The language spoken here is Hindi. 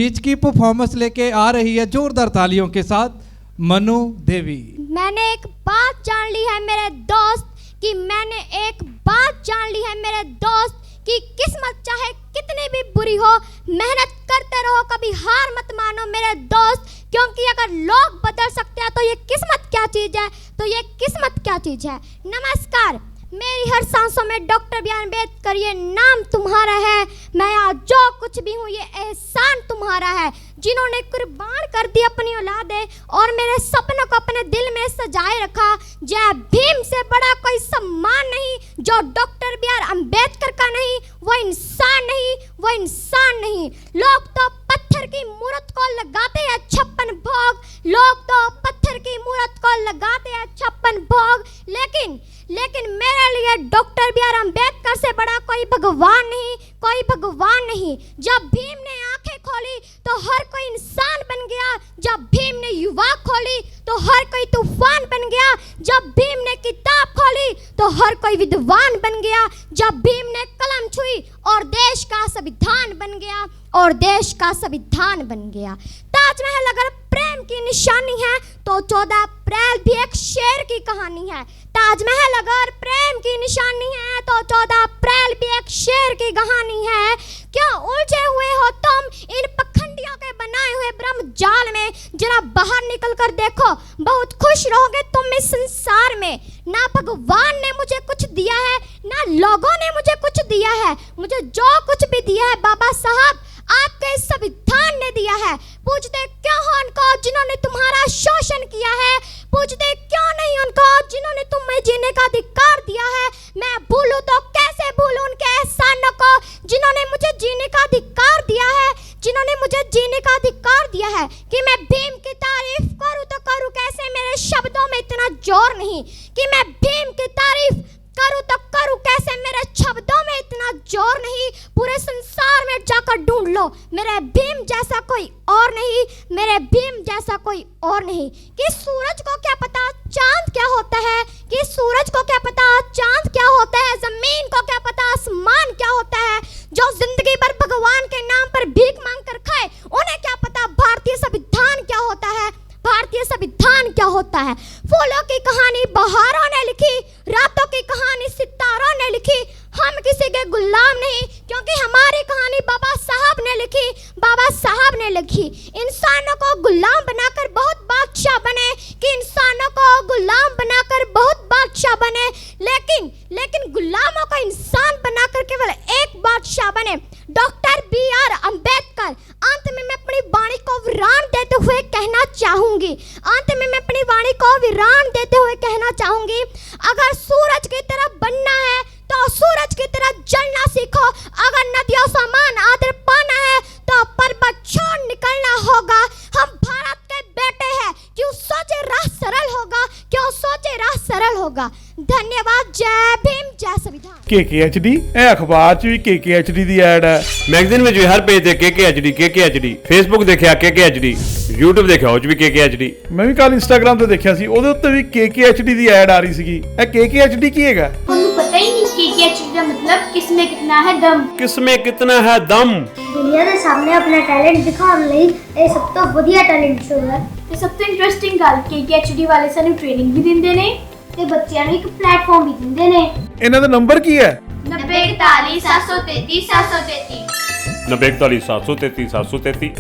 बीच की परफॉर्मेंस लेके आ रही है जोरदार तालियों के साथ मनु देवी। मैंने एक बात जान ली है मेरे दोस्त कि किस्मत चाहे कितनी भी बुरी हो, मेहनत करते रहो, कभी हार मत मानो मेरे दोस्त, क्योंकि अगर लोग बदल सकते हैं तो ये किस्मत क्या चीज़ है। नमस्कार, मेरी हर सांसों में डॉक्टर बी आर अम्बेडकर ये नाम तुम्हारा है। मैं आज जो कुछ भी हूँ ये एहसान तुम्हारा है, जिन्होंने कुर्बान कर दी अपनी औलादे और मेरे सपनों को अपने दिल में सजाए रखा। जय भीम से बड़ा कोई सम्मान नहीं जो डॉक्टर बी आर अम्बेडकर का नहीं। वो इंसान नहीं। लोग तो पत्थर की मूर्त को लगाते हैं 56 भोग, लेकिन मेरे लिए डॉक्टर बी आर अम्बेडकर से बड़ा कोई भगवान नहीं। जब भीम ने आंखें खोली तो हर कोई इंसान बन गया। जब भीम ने युवा खोली तो हर कोई तूफान बन गया। जब भीम ने किताब खोली तो हर कोई विद्वान बन गया। जब भीम ने कलम छुई और देश का संविधान बन गया। ताजमहल अगर प्रेम की निशानी है तो 14 अप्रैल भी एक शेर की कहानी है। ताजमहल अगर प्रेम की निशानी है तो 14 अप्रैल भी एक शेर की कहानी है। क्या उलझे हुए हो तुम इन पखंडियों के बनाए हुए ब्रह्म जाल में? जरा बाहर निकल कर देखो, बहुत खुश रहोगे तुम इस संसार में। ना भगवान ने मुझे कुछ दिया है, ना लोगों ने मुझे कुछ दिया है। मुझे जो कुछ भी दिया है बाबा साहब आपके संविधान ने दिया है। पूछते क्यों हो उनको जिन्होंने तुम्हारा शोषण किया है? पूछते क्यों नहीं उनको जिन्होंने तुम्हें जीने का अधिकार दिया है? मैं भूलूं तो कैसे भूलूं उनके एहसानों को जिन्होंने मुझे जीने का अधिकार दिया है। कि मैं भीम की तारीफ करूं तो करूं कैसे, मेरे शब्दों में इतना जोर नहीं। कि मैं भीम की तारीफ करूं तो करूं कैसे, मेरे शब्दों में इतना जोर नहीं। पूरे संसार में जाकर ढूंढ लो, मेरे भीम जैसा कोई और नहीं। कि सूरज को क्या पता चांद क्या होता है, जमीन को क्या पता आसमान क्या होता है। जो जिंदगी भर भगवान के नाम पर भीख मांग कर खाए उन्हें क्या पता भारतीय संविधान क्या होता है। फूलों की कहानी बहारों ने लिखी, रातों की कहानी सितारों ने लिखी। हम किसी के गुलाम नहीं, क्योंकि हमारी कहानी बाबा साहब ने लिखी। इंसानों को गुलाम बनाकर बहुत बादशाह बने, लेकिन गुलामों को इंसान बनाकर केवल एक बादशाह बने, डॉक्टर बी आर अम्बेडकर। अंत में मैं अपनी वाणी को विराम देते हुए कहना चाहूंगी, अगर सूरज की तरह बनना है तो सूरज की तरह जलना सीखो। अगर नदियों समान आदर पाना है तो पर्वत छोड़ निकलना होगा। हम भारत के बेटे हैं, क्यों सोचे राह सरल होगा। धन्यवाद। जय भीम, जय संविधान। KKHD ਇਹ ਅਖਬਾਰ 'ਚ ਵੀ KKHD ਦੀ ਐਡ ਹੈ, मैगजीन में जो हर पेज ਤੇ KKHD, Facebook ਦੇਖਿਆ KKHD, YouTube ਦੇਖਿਆ ਉਹ 'ਚ ਵੀ KKHD। ਮੈਂ ਵੀ ਕੱਲ Instagram ਤੇ ਦੇਖਿਆ ਸੀ, ਉਹਦੇ ਉੱਤੇ ਵੀ KKHD ਦੀ ਐਡ ਆ ਰਹੀ ਸੀਗੀ। ਇਹ KKHD ਕੀ ਹੈਗਾ? ਤੁਹਾਨੂੰ ਪਤਾ ਹੀ ਨਹੀਂ KKHD ਦਾ ਮਤਲਬ ਕਿਸਮੇ ਕਿਤਨਾ ਹੈ ਦਮ। किसमें कितना है दम। ਦੁਨੀਆ ਦੇ ਸਾਹਮਣੇ ਆਪਣਾ ਟੈਲੈਂਟ ਦਿਖਾਉਣ ਲਈ ਇਹ ਸਭ ਤੋਂ ਵਧੀਆ ਟੈਲੈਂਟ ਸ਼ੋਅ ਹੈ। ਤੇ ਸਭ ਤੋਂ ਇੰਟਰਸਟਿੰਗ ਗੱਲ KKHD ਵਾਲੇ ਸਾਨੂੰ ਟ੍ਰੇਨਿੰਗ ਵੀ ਦਿੰਦੇ ਨੇ ਤੇ ਬੱਚਿਆਂ ਨੂੰ ਇੱਕ ਪਲੇਟਫਾਰਮ ਵੀ ਦਿੰਦੇ ਨੇ। ਇਹਨਾਂ ਦਾ ਨੰਬਰ ਕੀ ਹੈ? 9041 733 733 9041 733 733।